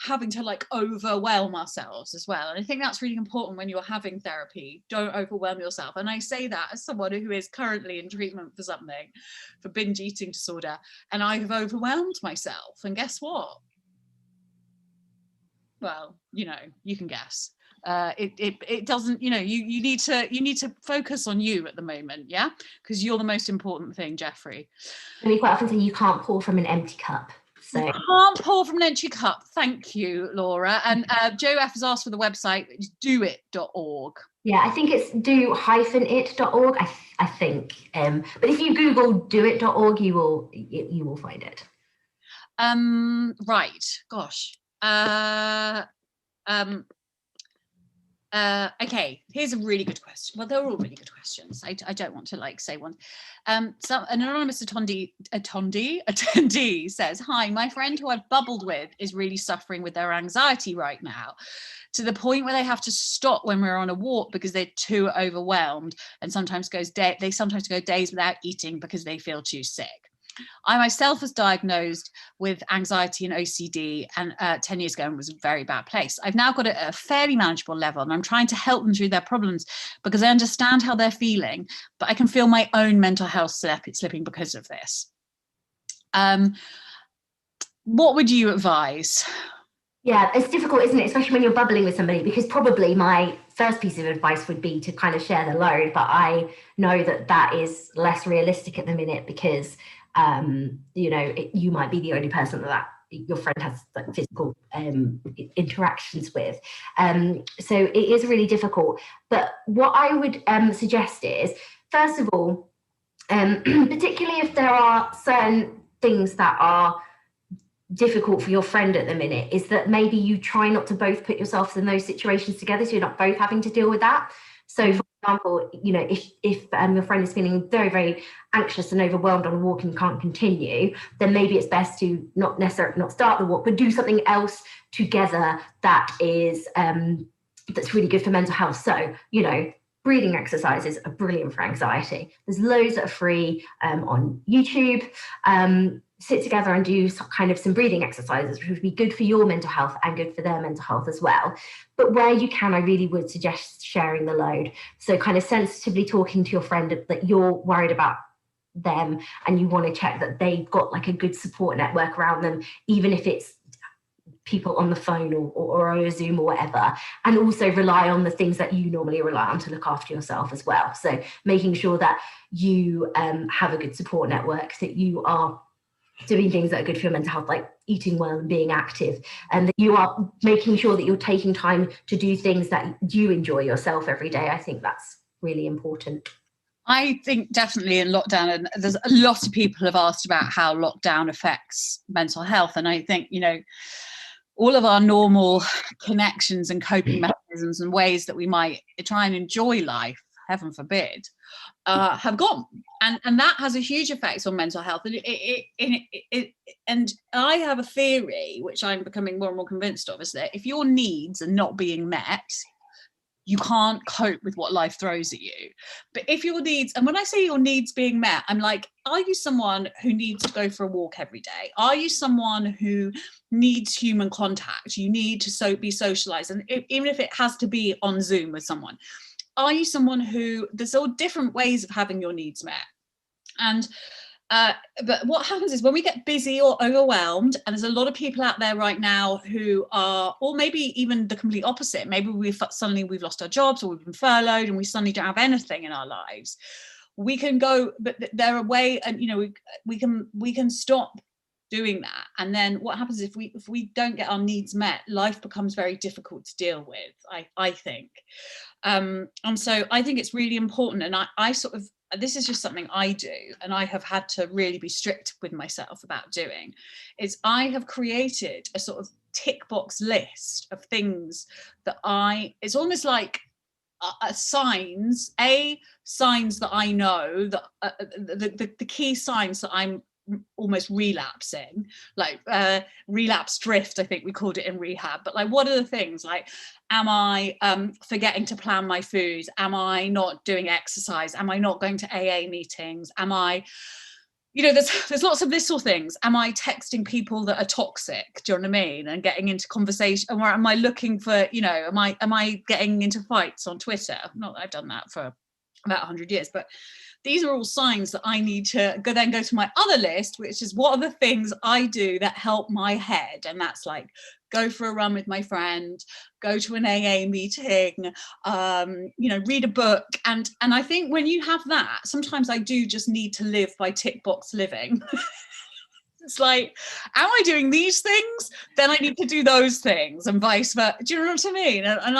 having to overwhelm ourselves as well. And I think that's really important when you're having therapy. Don't overwhelm yourself. And I say that as someone who is currently in treatment for something, for binge eating disorder, and I have overwhelmed myself. And guess what? Well, you can guess. It doesn't, you need to focus on you at the moment, yeah, because you're the most important thing, Jeffrey. And we quite often say you can't pour from an empty cup. So you can't pour from an empty cup. Thank you, Laura. And Joe F has asked for the website. It's doit.org. Yeah, I think it's do-it.org. I think. But if you Google doit.org, you will find it. Right. Gosh. Okay, here's a really good question. Well, they're all really good questions. I don't want to say one. So an anonymous attendee says, hi, my friend who I've bubbled with is really suffering with their anxiety right now, to the point where they have to stop when we're on a walk because they're too overwhelmed, and sometimes go days without eating because they feel too sick. I myself was diagnosed with anxiety and OCD 10 years ago, and was in a very bad place. I've now got it at a fairly manageable level, and I'm trying to help them through their problems because I understand how they're feeling, but I can feel my own mental health slipping because of this. What would you advise? Yeah, it's difficult, isn't it? Especially when you're bubbling with somebody, because probably my first piece of advice would be to kind of share the load, but I know that is less realistic at the minute, because you might be the only person that your friend has physical interactions with. So it is really difficult. But what I would suggest is, first of all, particularly if there are certain things that are difficult for your friend at the minute, is that maybe you try not to both put yourselves in those situations together, so you're not both having to deal with that. So for example, you know, if your friend is feeling very, very anxious and overwhelmed on a walk and can't continue, then maybe it's best to not necessarily not start the walk, but do something else together that is that's really good for mental health. So, you know, breathing exercises are brilliant for anxiety. There's loads that are free on YouTube. Sit together and do some breathing exercises, which would be good for your mental health and good for their mental health as well. But where you can, I really would suggest sharing the load. So kind of sensitively talking to your friend that you're worried about them and you want to check that they've got like a good support network around them, even if it's people on the phone or over Zoom or whatever, and also rely on the things that you normally rely on to look after yourself as well. So making sure that you have a good support network, that you are doing things that are good for your mental health, like eating well and being active, and that you are making sure that you're taking time to do things that you enjoy yourself every day. I think that's really important. I think definitely in lockdown, and there's a lot of people have asked about how lockdown affects mental health. And I think, you know, all of our normal connections and coping mechanisms and ways that we might try and enjoy life, heaven forbid, have gone. And that has a huge effect on mental health. And I have a theory, which I'm becoming more and more convinced of, is that if your needs are not being met, you can't cope with what life throws at you. But if your needs, and when I say your needs being met, I'm like, are you someone who needs to go for a walk every day? Are you someone who needs human contact? You need to be socialized, and even if it has to be on Zoom with someone. Are you someone who, there's all different ways of having your needs met. And but what happens is when we get busy or overwhelmed, and there's a lot of people out there right now who are, or maybe even the complete opposite, maybe we've lost our jobs or we've been furloughed and we suddenly don't have anything in our lives. We can go, but there are ways, and you know, we can stop doing that. And then what happens if we don't get our needs met, life becomes very difficult to deal with, I think. And so I think it's really important, and I sort of, this is just something I do, and I have had to really be strict with myself about doing, is I have created a sort of tick box list of things that it's almost like signs that I know, that the key signs that I'm almost relapsing, like relapse drift, I think we called it in rehab. But like, what are the things? Like, am I forgetting to plan my food? Am I not doing exercise? Am I not going to AA meetings? Am I, you know, there's lots of little things. Am I texting people that are toxic? Do you know what I mean? And getting into conversation, or am I looking for, you know, am I getting into fights on Twitter? Not that I've done that for about 100 years, but these are all signs that I need to go to my other list, which is what are the things I do that help my head. And that's like, go for a run with my friend, go to an AA meeting, you know, read a book. And I think when you have that, sometimes I do just need to live by tick box living. It's like, am I doing these things? Then I need to do those things, and vice versa. Do you know what I mean? And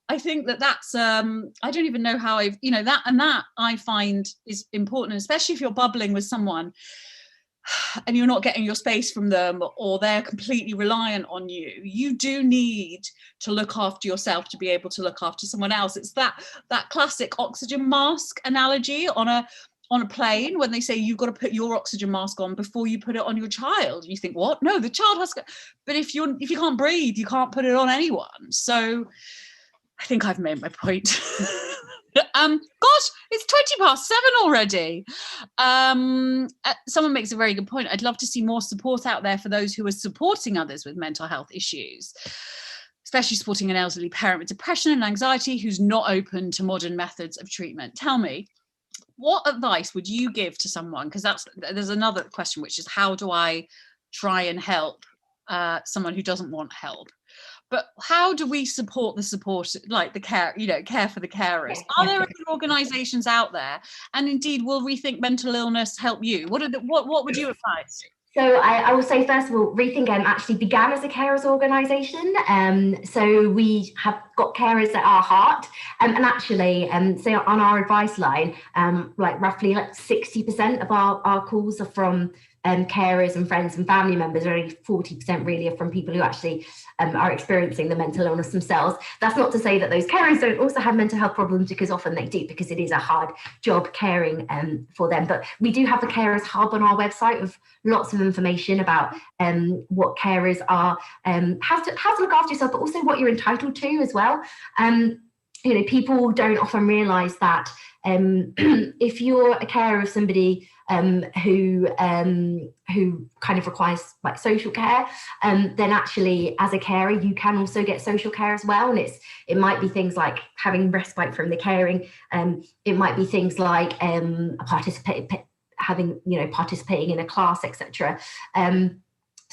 I think that's, I don't even know how I've, you know, that I find is important, especially if you're bubbling with someone and you're not getting your space from them, or they're completely reliant on you. You do need to look after yourself to be able to look after someone else. It's that classic oxygen mask analogy on a plane, when they say you've got to put your oxygen mask on before you put it on your child. You think, what? No, the child has to, but if you can't breathe, you can't put it on anyone. So I think I've made my point. Gosh, it's 7:20 already. Someone makes a very good point. I'd love to see more support out there for those who are supporting others with mental health issues, especially supporting an elderly parent with depression and anxiety who's not open to modern methods of treatment. Tell me, what advice would you give to someone? Because there's another question, which is, how do I try and help someone who doesn't want help? But how do we support like the care, you know, care for the carers? Are there any organisations out there? And indeed, will Rethink Mental Illness help you? What would you advise? So I will say, first of all, Rethink actually began as a carers organisation. So we have got carers at our heart. And actually, so on our advice line, like roughly like 60% of our calls are from carers and friends and family members. Only 40% really are from people who actually are experiencing the mental illness themselves. That's not to say that those carers don't also have mental health problems, because often they do, because it is a hard job caring for them. But we do have the Carers Hub on our website with lots of information about what carers are, how to look after yourself, but also what you're entitled to as well. You know, people don't often realise that if you're a carer of somebody who kind of requires like social care, then actually as a carer you can also get social care as well. And it might be things like having respite from the caring, it might be things like participating in a class, etc.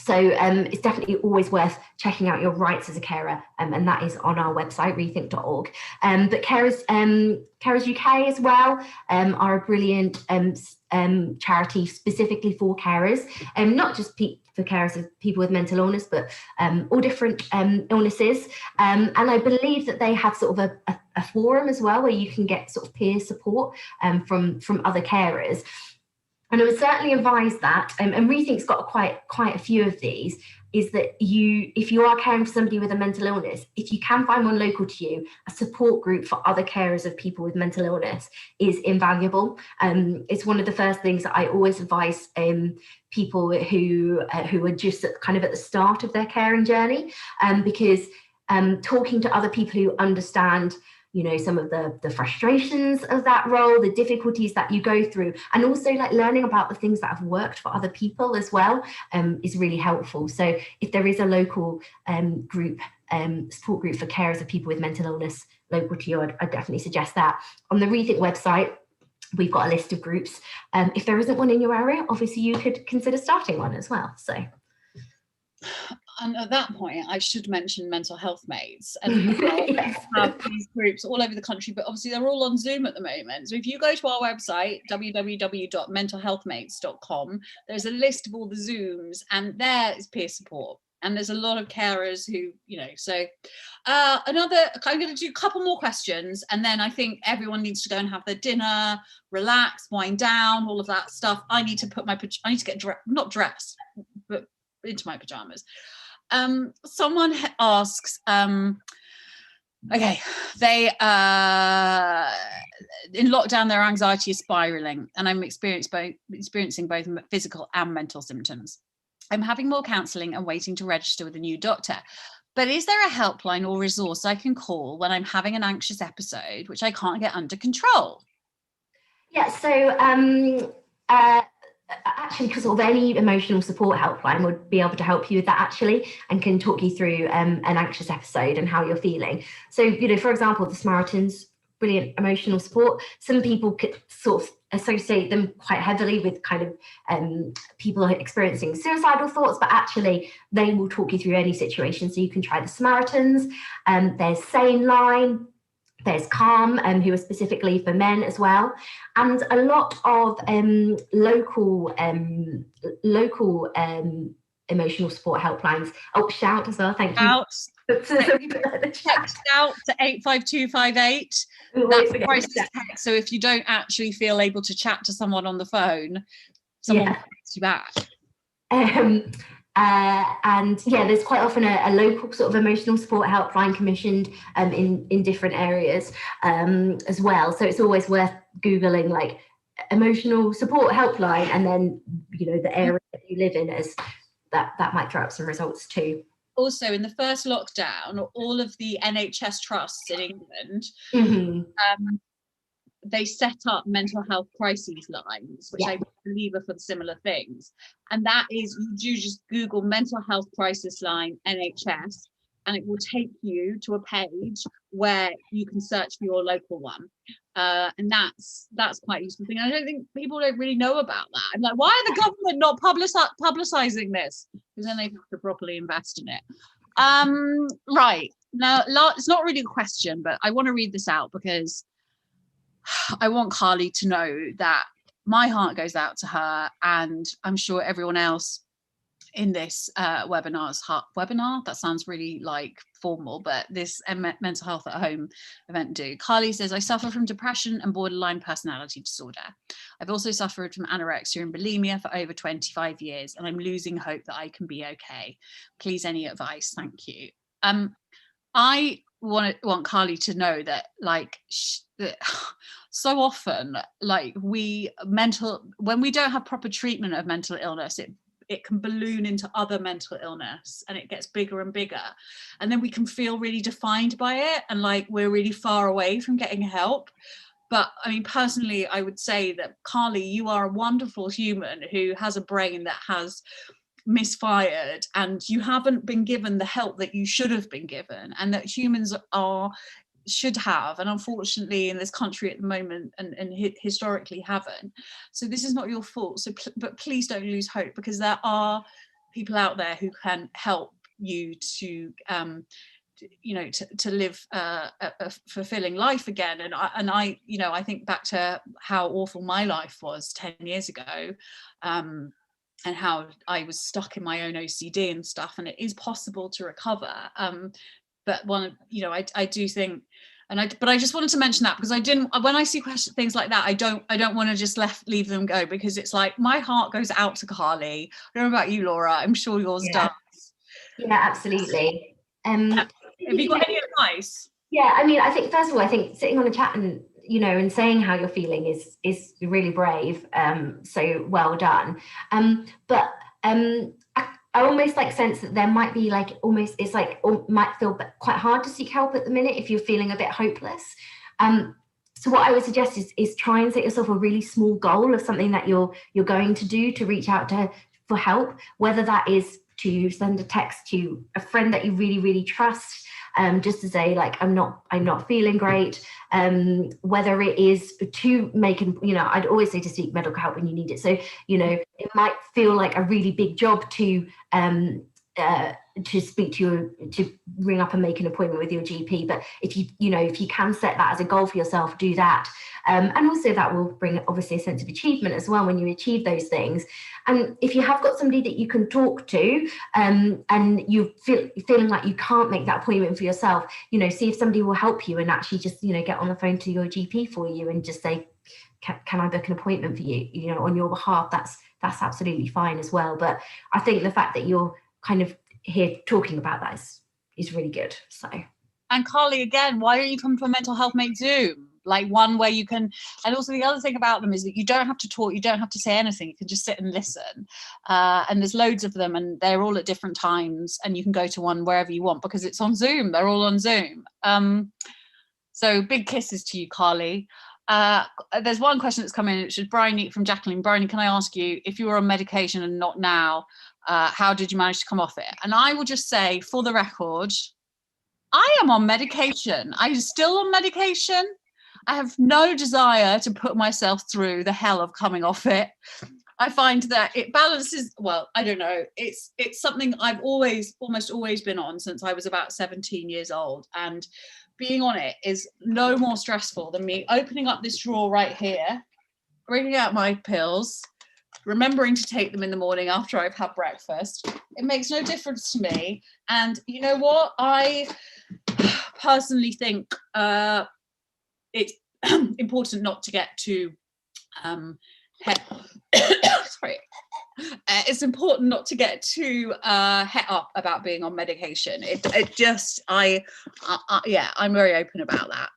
So it's definitely always worth checking out your rights as a carer, and that is on our website, rethink.org. But Carers UK as well are a brilliant charity specifically for carers, not just for carers of people with mental illness, but all different illnesses. And I believe that they have sort of a forum as well, where you can get sort of peer support from other carers. And I would certainly advise that, and Rethink's got quite a few of these, is that if you are caring for somebody with a mental illness, if you can find one local to you, a support group for other carers of people with mental illness is invaluable. It's one of the first things that I always advise people who are just at the start of their caring journey, because talking to other people who understand, you know, some of the frustrations of that role, the difficulties that you go through, and also like learning about the things that have worked for other people as well, is really helpful. So if there is a local support group for carers of people with mental illness local to you, I'd definitely suggest that. On the Rethink website, we've got a list of groups. If there isn't one in your area, obviously you could consider starting one as well. So. And at that point, I should mention mental health mates, and Yes. have these groups all over the country, but obviously they're all on Zoom at the moment. So if you go to our website, www.mentalhealthmates.com, there's a list of all the Zooms, and there is peer support. And there's a lot of carers who, you know, so I'm going to do a couple more questions, and then I think everyone needs to go and have their dinner, relax, wind down, all of that stuff. I need to get not dressed, but into my pajamas. Someone asks, okay, they in lockdown their anxiety is spiraling, and I'm experiencing both physical and mental symptoms. I'm having more counselling and waiting to register with a new doctor, but is there a helpline or resource I can call when I'm having an anxious episode which I can't get under control? Yeah, so actually, because sort of any emotional support helpline would be able to help you with that actually, and can talk you through an anxious episode and how you're feeling. So, you know, for example, the Samaritans, brilliant emotional support. Some people could sort of associate them quite heavily with kind of people experiencing suicidal thoughts, but actually they will talk you through any situation. So you can try the Samaritans. There's Sane Line. There's Calm, who are specifically for men as well, and a lot of local emotional support helplines. Oh, Shout as well. Thank you. Text out to 85258. That's the crisis text. So if you don't actually feel able to chat to someone on the phone, someone will text you back. And yeah, there's quite often a local sort of emotional support helpline commissioned in different areas as well. So it's always worth Googling like emotional support helpline, and then, you know, the area that you live in, as that might throw up some results too. Also, in the first lockdown, all of the NHS trusts in England, they set up mental health crises lines, which I believe are for similar things. And that is, you do just Google mental health crisis line NHS, and it will take you to a page where you can search for your local one. And that's quite a useful thing. I don't think people don't really know about that. I'm like, why are the government not publicizing this? Because then they have to properly invest in it. Right, now it's not really a question, but I want to read this out because I want Carly to know that my heart goes out to her, and I'm sure everyone else in this webinar, that sounds really like formal, but this mental health at home event do. Carly says, I suffer from depression and borderline personality disorder. I've also suffered from anorexia and bulimia for over 25 years, and I'm losing hope that I can be okay. Please, any advice? Thank you. I want Carly to know that, like, that so often, like, when we don't have proper treatment of mental illness, it can balloon into other mental illness, and it gets bigger and bigger, and then we can feel really defined by it, and like we're really far away from getting help. But I mean, personally, I would say that, Carly, you are a wonderful human who has a brain that has misfired, and you haven't been given the help that you should have been given, and that humans should have, and unfortunately in this country at the moment and historically haven't. So this is not your fault. But please don't lose hope, because there are people out there who can help you to to live a fulfilling life again. And I think back to how awful my life was 10 years ago, and how I was stuck in my own OCD and stuff, and it is possible to recover. But I do think, but I just wanted to mention that, because when I see things like that, I don't want to just leave them go, because it's like my heart goes out to Carly. I don't know about you, Laura, I'm sure yours does. Yeah, absolutely. Have you got any advice? Yeah, I mean, I think, first of all, I think sitting on a chat and and saying how you're feeling is really brave. So well done. But I almost like sense that there might be like might feel quite hard to seek help at the minute if you're feeling a bit hopeless. So what I would suggest is try and set yourself a really small goal of something that you're going to do to reach out for help, whether that is to send a text to a friend that you really, really trust, just to say, like, I'm not feeling great, whether it is to make, I'd always say to seek medical help when you need it. So, it might feel like a really big job to speak to ring up and make an appointment with your GP, but if you can set that as a goal for yourself, do that. And also that will bring obviously a sense of achievement as well when you achieve those things. And if you have got somebody that you can talk to, and you feeling like you can't make that appointment for yourself, see if somebody will help you, and actually just get on the phone to your GP for you and just say, can I book an appointment for you, on your behalf? That's absolutely fine as well. But I think the fact that you're kind of here talking about that is really good. So, and Carly, again, why don't you come to a mental health mate Zoom, like one where you can? And also the other thing about them is that you don't have to talk, you don't have to say anything, you can just sit and listen, and there's loads of them, and they're all at different times, and you can go to one wherever you want because it's on Zoom. They're all on Zoom. So big kisses to you, Carly. There's one question that's come in, which is Bryony from Jacqueline. Bryony, can I ask you, if you were on medication and not now, how did you manage to come off it? And I will just say, for the record, I am on medication. I'm still on medication. I have no desire to put myself through the hell of coming off it. I find that it balances, well, I don't know, it's something I've almost always been on since I was about 17 years old. And being on it is no more stressful than me opening up this drawer right here, bringing out my pills, remembering to take them in the morning after I've had breakfast. It makes no difference to me. And you know what? I personally think it's important not to get too sorry. It's important not to get too het up about being on medication. I'm very open about that.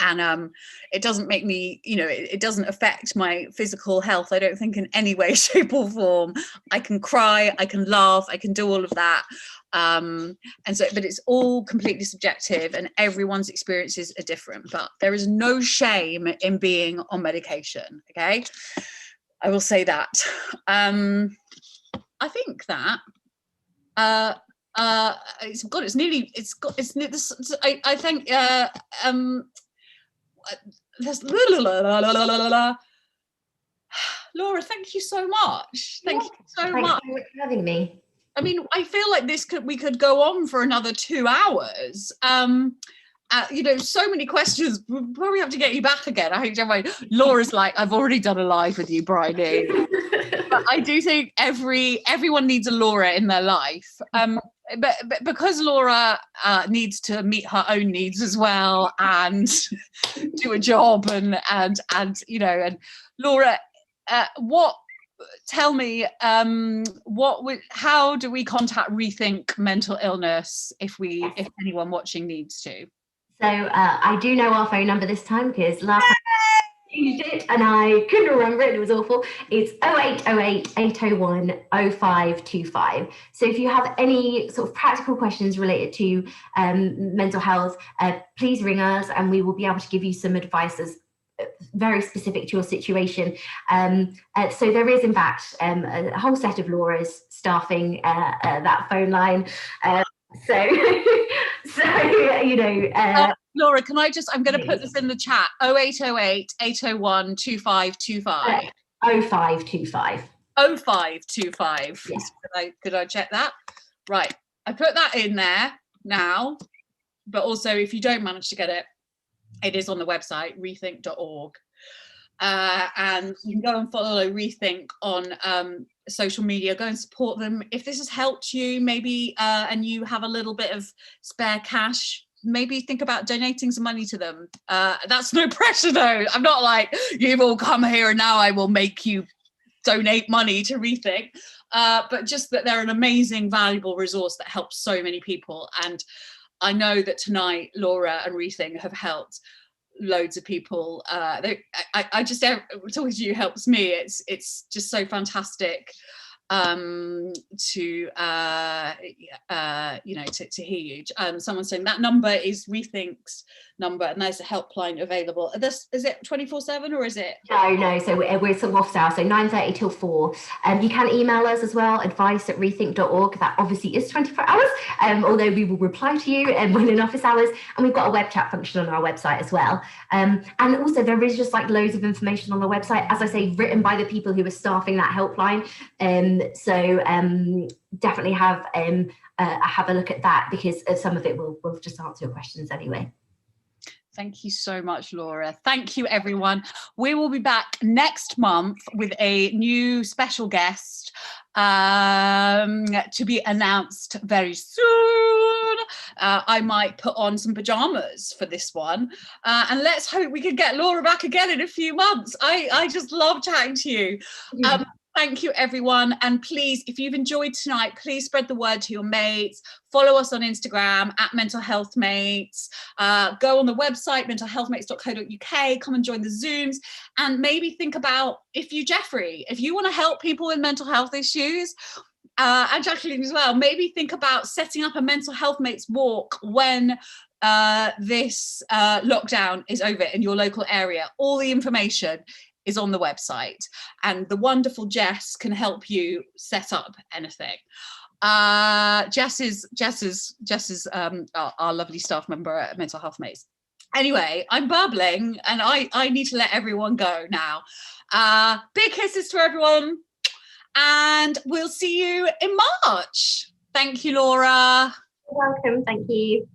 And it doesn't make me, it doesn't affect my physical health, I don't think, in any way, shape or form. I can cry, I can laugh, I can do all of that. But it's all completely subjective, and everyone's experiences are different. But there is no shame in being on medication, okay? I will say that. I think that it's nearly, I think there's Laura, thank you so much. Thank you so much for having me. I mean, I feel like we could go on for another 2 hours. So many questions. We'll probably have to get you back again. I hope you don't mind. Laura's like, I've already done a live with you, Bryony. But I do think everyone needs a Laura in their life. but because Laura needs to meet her own needs as well and do a job and you know, and Laura, tell me, how do we contact Rethink Mental Illness if anyone watching needs to? So I do know our phone number this time, because last time I used it and I couldn't remember it. It was awful. It's 0808 801 0525. So if you have any sort of practical questions related to mental health, please ring us and we will be able to give you some advice as very specific to your situation. So there is, in fact, a whole set of Laura's staffing that phone line. So you know. Laura, can I I'm going to put this in the chat. 0808 801 2525. 0525. 0525. Yes. Could I check that? Right. I put that in there now. But also, if you don't manage to get it, it is on the website, rethink.org. And you can go and follow Rethink on social media. Go and support them. If this has helped you, maybe, and you have a little bit of spare cash, maybe think about donating some money to them. That's no pressure, though. I'm not like, you've all come here and now I will make you donate money to Rethink. But just that they're an amazing, valuable resource that helps so many people. And I know that tonight, Laura and Rethink have helped loads of people. I just, talking to you helps me. It's just so fantastic to you know, to hear you. Someone saying that number is Rethink's number, and there's a helpline available. Is it 24/7 or is it? No. So we're sort of off hours, so 9:30 till 4. You can email us as well, advice@rethink.org. That obviously is 24 hours, although we will reply to you when in office hours. And we've got a web chat function on our website as well. And also there is just like loads of information on the website, as I say, written by the people who are staffing that helpline. So definitely have a look at that, because some of it will just answer your questions anyway. Thank you so much, Laura. Thank you, everyone. We will be back next month with a new special guest to be announced very soon. I might put on some pajamas for this one. And let's hope we can get Laura back again in a few months. I just love chatting to you. Thank you, everyone. And please, if you've enjoyed tonight, please spread the word to your mates. Follow us on Instagram @mentalhealthmates. Go on the website, mentalhealthmates.co.uk. Come and join the Zooms. And maybe think about, if you want to help people with mental health issues, and Jacqueline as well, maybe think about setting up a Mental Health Mates walk when this lockdown is over in your local area. All the information is on the website, and the wonderful Jess can help you set up anything. Jess is our lovely staff member at Mental Health Mates. Anyway, I'm bubbling and I need to let everyone go now. Big kisses to everyone, and we'll see you in March. Thank you, Laura. You're welcome. Thank you.